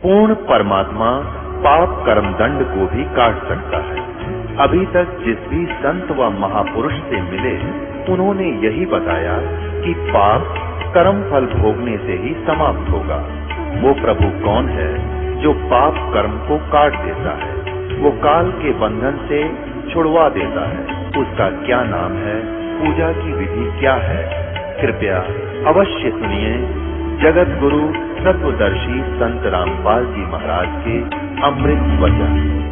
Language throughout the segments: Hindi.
पूर्ण परमात्मा पाप कर्म दंड को भी काट सकता है। अभी तक जिस भी संत व महापुरुष से मिले उन्होंने यही बताया कि पाप कर्म फल भोगने से ही समाप्त होगा। वो प्रभु कौन है जो पाप कर्म को काट देता है, वो काल के बंधन से छुड़वा देता है। उसका क्या नाम है, पूजा की विधि क्या है? कृपया अवश्य सुनिए जगत गुरु तत्वदर्शी संत रामपाल जी महाराज के अमृत वचन।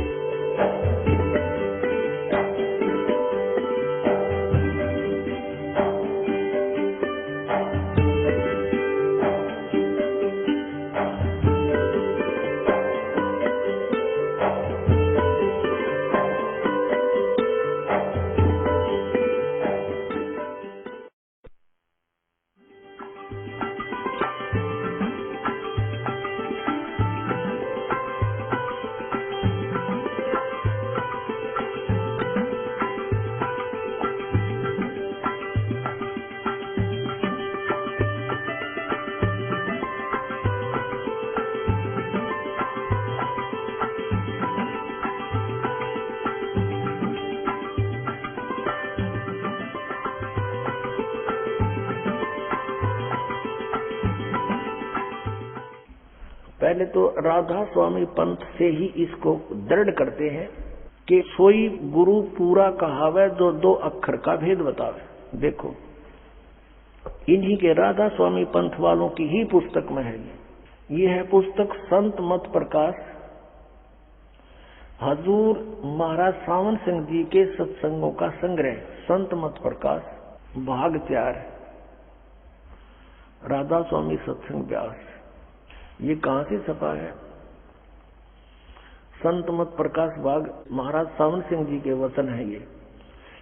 पहले तो राधा स्वामी पंथ से ही इसको दृढ़ करते हैं कि सोई गुरु पूरा कहावे जो दो अक्षर का भेद बतावे। देखो इन्हीं के राधा स्वामी पंथ वालों की ही पुस्तक में है। ये है पुस्तक संत मत प्रकाश हजूर महाराज सावन सिंह जी के सत्संगों का संग्रह, संत मत प्रकाश भाग 4 राधा स्वामी सत्संग व्यास। ये कहां से छपा है? संत मत प्रकाश भाग महाराज सावन सिंह जी के वचन है। ये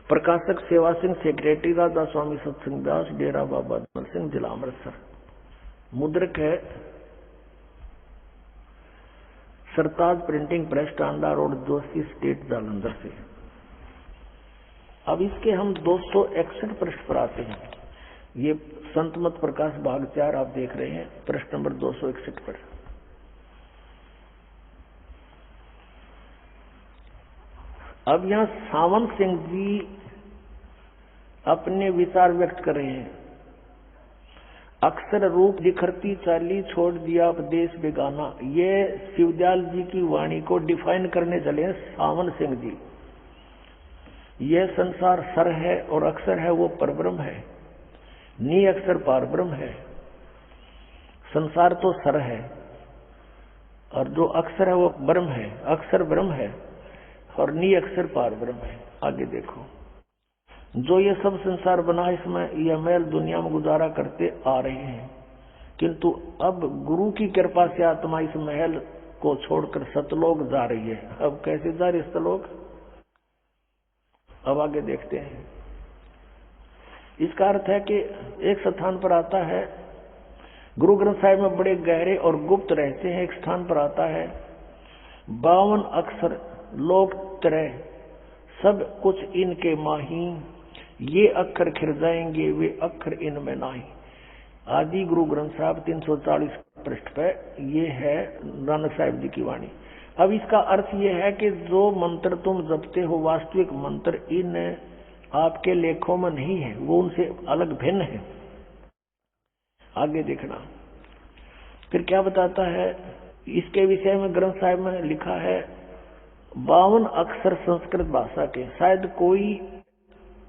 प्रकाशक सेवा सिंह, सेक्रेटरी राधा स्वामी सत्संग व्यास, डेरा बाबा धन सिंह, जिला अमृतसर। मुद्रक है Sartaj printing press, Tanda road, Joshi state, Jalandhar से। अब इसके हम 261 पृष्ठ पर आते हैं। ये संत मत प्रकाश भाग 4 आप देख रहे हैं, पृष्ठ नंबर 261 पर। अब यहां सावन सिंह जी अपने विचार व्यक्त कर रहे हैं। अक्षर रूप दिखरती चाली छोड़ दिया उपदेश बेगाना, ये शिवदयाल जी की वाणी को डिफाइन करने चले हैं सावन सिंह जी। यह संसार सर है और अक्षर है वो परब्रह्म है, नी अक्षर पारब्रह्म है। संसार तो सर है और जो अक्षर है वो ब्रह्म है, अक्षर ब्रह्म है और नी अक्षर पारब्रह्म है। आगे देखो, जो ये सब संसार बना इसमें यह महल दुनिया में गुजारा करते आ रहे हैं, किंतु अब गुरु की कृपा से आत्मा इस महल को छोड़कर सतलोक जा रही है। अब कैसे जा रही सतलोक? अब आगे देखते हैं। इसका अर्थ है कि एक स्थान पर आता है गुरु ग्रंथ साहिब में बड़े गहरे और गुप्त रहते हैं। एक स्थान पर आता है 52 अक्षर लोक तरह सब कुछ इनके माही, ये अक्षर खिर जाएंगे वे अक्षर इनमें नाही। आदि गुरु ग्रंथ साहिब 340 पृष्ठ पे ये है नानक साहिब जी की वाणी। अब इसका अर्थ ये है कि जो मंत्र तुम जपते हो वास्तविक मंत्र इन आपके लेखों में नहीं है, वो उनसे अलग भिन्न है। आगे देखना फिर क्या बताता है। इसके विषय में ग्रंथ साहिब में लिखा है 52 अक्षर संस्कृत भाषा के। शायद कोई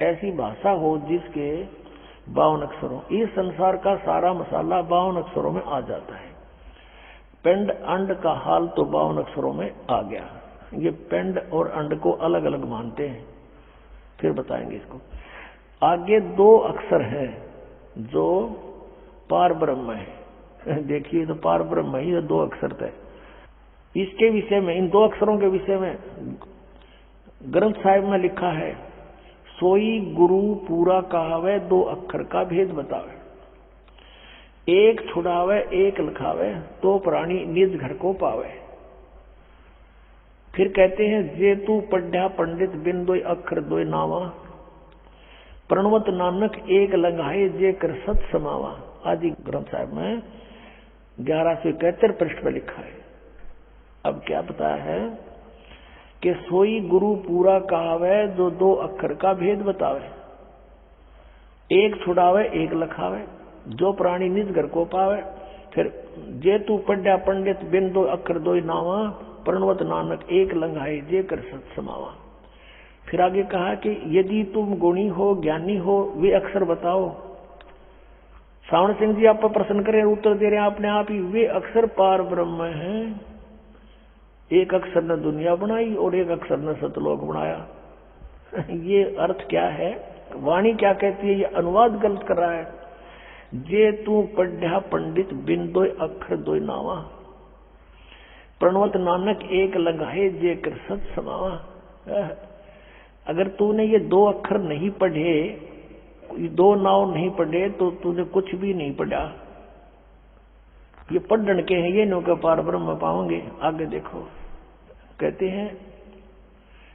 ऐसी भाषा हो जिसके 52 अक्षर हो। इस संसार का सारा मसाला 52 अक्षरों में आ जाता है। पिंड अंड का हाल तो 52 अक्षरों में आ गया। ये पिंड और अंड को अलग अलग मानते हैं, फिर बताएंगे इसको। आगे 2 अक्षर हैं जो पार ब्रह्म है। देखिए तो पार ब्रह्म ही 2 अक्षर थे। इसके विषय में, इन 2 अक्षरों के विषय में ग्रंथ साहिब में लिखा है सोई गुरु पूरा कहावे 2 अक्षर का भेद बतावे, एक छुड़ावे एक लिखावे तो प्राणी निज घर को पावे। फिर कहते हैं जे तू पढ़ा पंडित बिन 2 अक्षर 2 नावा, प्रणवत नानक एक लंघाए जे कर सत समावा। आदि ग्रंथ साहिब में 1171 पृष्ठ पर लिखा है। अब क्या पता है कि सोई गुरु पूरा कहावे जो दो अक्षर का भेद बतावे, एक छुड़ावे एक लखावे, जो प्राणी निज घर को पावे। फिर जे तू पढ़ा पंडित बिन दो अक्षर दो नावा, प्रणवत नानक एक लंघाए जे कर सत समावा। फिर आगे कहा कि यदि तुम गुणी हो ज्ञानी हो वे अक्षर बताओ। सावण सिंह जी आप पर प्रश्न करें, उत्तर दे रहे हैं अपने आप ही, वे अक्षर पार ब्रह्म हैं। एक अक्षर ने दुनिया बनाई और एक अक्षर ने सतलोक बनाया। ये अर्थ क्या है, वाणी क्या कहती है, ये अनुवाद गलत कर रहा है। जे तू पढ़ा पंडित बिन दो अक्षर दो नावा, प्रणवत नानक एक लगाए जे कर सत समावा। अगर तूने ये दो अक्षर नहीं पढ़े, दो नाव नहीं पढ़े, तो तूने कुछ भी नहीं पढ़ा। ये पढ़न के हैं, ये नौके पार ब्रह्म पाओगे। आगे देखो, कहते हैं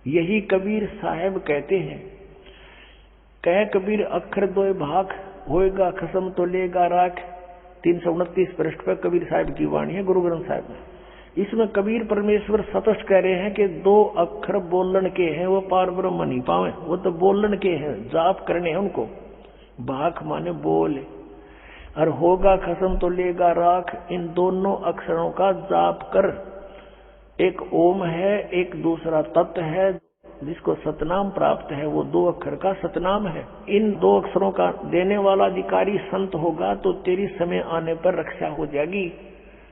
यही कबीर साहब कहते हैं, कह कबीर अक्षर दो भाग होएगा खसम तो लेगा राख। 329 पृष्ठ पर कबीर साहब की वाणी है गुरु ग्रंथ साहब में। इसमें कबीर परमेश्वर स्पष्ट कह रहे हैं कि दो अक्षर बोलन के हैं, वो पार ब्रह्म नहीं पावे, वो तो बोलन के हैं, जाप करने हैं उनको। भाख माने बोल, और होगा खसम तो लेगा राख। इन दोनों अक्षरों का जाप कर। एक ओम है, एक दूसरा तत् है, जिसको सतनाम प्राप्त है, वो दो अक्षर का सतनाम है। इन दो अक्षरों का देने वाला अधिकारी संत होगा तो तेरी समय आने पर रक्षा हो जाएगी,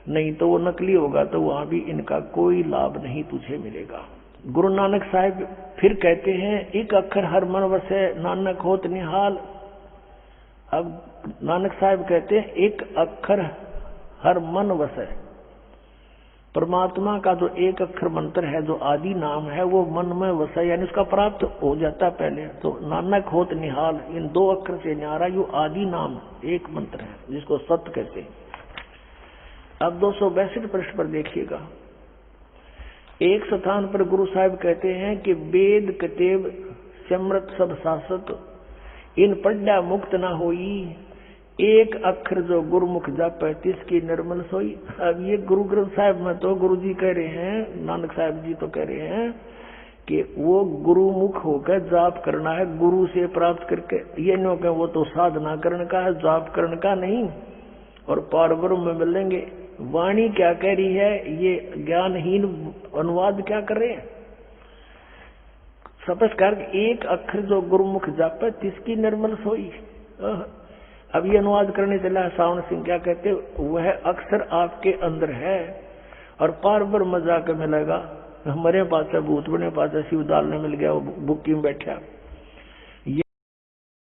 नहीं तो वो नकली होगा तो वहां भी इनका कोई लाभ नहीं तुझे मिलेगा। गुरु नानक साहब फिर कहते हैं, एक अक्षर हर मन वसे नानक होत निहाल। अब नानक साहब कहते हैं एक अक्षर हर मन वसे, परमात्मा का जो एक अक्षर मंत्र है, जो आदि नाम है, वो मन में वसा, यानी उसका प्राप्त हो जाता है पहले। तो नानक होत निहाल, इन दो अक्षर से न्यारा यो आदि नाम एक मंत्र है, जिसको सत्य कहते हैं। अब 262 पृष्ठ पर देखिएगा, एक स्थान पर गुरु साहब कहते हैं कि वेद कतेब समृत सब शासत, इन पढ़ा मुक्त ना होई, एक अक्षर जो गुरुमुख जापै तिसकी निर्मल सोई। अब ये गुरु ग्रंथ साहब में तो गुरु जी कह रहे हैं, नानक साहब जी तो कह रहे हैं कि वो गुरुमुख होकर जाप करना है, गुरु से प्राप्त करके। ये नो के वो तो साधना करने का है, जाप करने का नहीं, और पार ब्रह्म में मिलेंगे। वाणी क्या कह रही है, ये ज्ञानहीन अनुवाद क्या कर रहे हैं। सपस्कार एक अक्षर जो गुरुमुख जापै तिसकी निर्मल सोई। अब ये अनुवाद करने चला सावण सिंह, क्या कहते, वह अक्षर आपके अंदर है और पार ब्रह्म जाकर मिलेगा। हमारे पास भूत बने पास शिव डालने मिल गया, वो बुक्की में बैठा।